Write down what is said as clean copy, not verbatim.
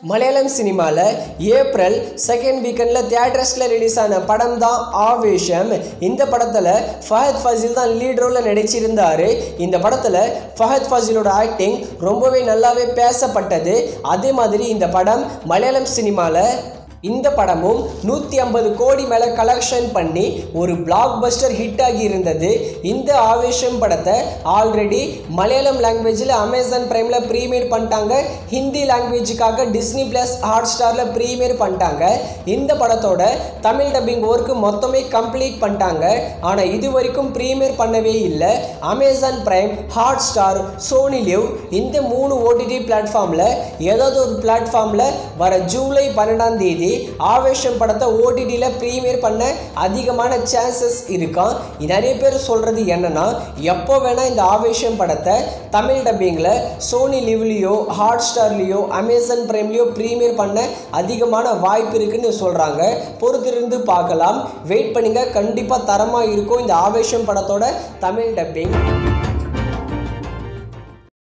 மலையாளம் சினிமாவில் April second வீக்கெண்டில் தியேட்டர்ஸில் release ஆன படம் தான் ஆவேஷம். இந்த படத்தில் ஃபஹத் ஃபாசில் தான் லீட் ரோலில் நடிச்சிருந்தார். இந்த படத்தில் ஃபஹத் ஃபாசிலோட ஆக்டிங் ரொம்பவே நல்லாவே பேசப்பட்டது. அதே மாதிரி இந்த படம் மலையாளம் சினிமாவில் இந்த படமும் 150 கோடி மேலே கலெக்ஷன் பண்ணி ஒரு பிளாக் பஸ்டர் ஹிட் ஆகி இருந்தது. இந்த ஆவேஷம் படத்தை ஆல்ரெடி மலையாளம் லாங்குவேஜில் அமேசான் பிரைமில் ப்ரீமியர் பண்ணிட்டாங்க. ஹிந்தி லாங்குவேஜுக்காக டிஸ்னி ப்ளஸ் ஹாட் ஸ்டாரில் ப்ரீமியர் பண்ணிட்டாங்க. இந்த படத்தோட தமிழ் டப்பிங் ஒர்க்கு மொத்தமே கம்ப்ளீட் பண்ணிட்டாங்க. ஆனால் இது வரைக்கும் ப்ரீமியர் பண்ணவே இல்லை. Amazon Prime, Hot Star, Sony LIV இந்த 3 ஓடிடி பிளாட்ஃபார்மில் ஏதாவது ஒரு பிளாட்ஃபார்மில் வர ஜூலை 12 ஆவேஷம் படத்தை ஓடிடியில் ப்ரீமியர் பண்ண அதிகமான சான்சஸ் இருக்கான். நிறைய பேர் சொல்கிறது என்னன்னா, எப்போ வேணால் இந்த ஆவேஷம் படத்தை தமிழ் டப்பிங்கில் சோனி லிவ்லேயோ ஹாட் ஸ்டார்லேயோ அமேசான் பிரைம்லேயோ ப்ரீமியர் பண்ண அதிகமான வாய்ப்பு இருக்குன்னு சொல்கிறாங்க. பொறுத்திருந்து பார்க்கலாம். வெயிட் பண்ணுங்க, கண்டிப்பாக தரமாக இருக்கும் இந்த ஆவேஷம் படத்தோட தமிழ் டப்பிங்.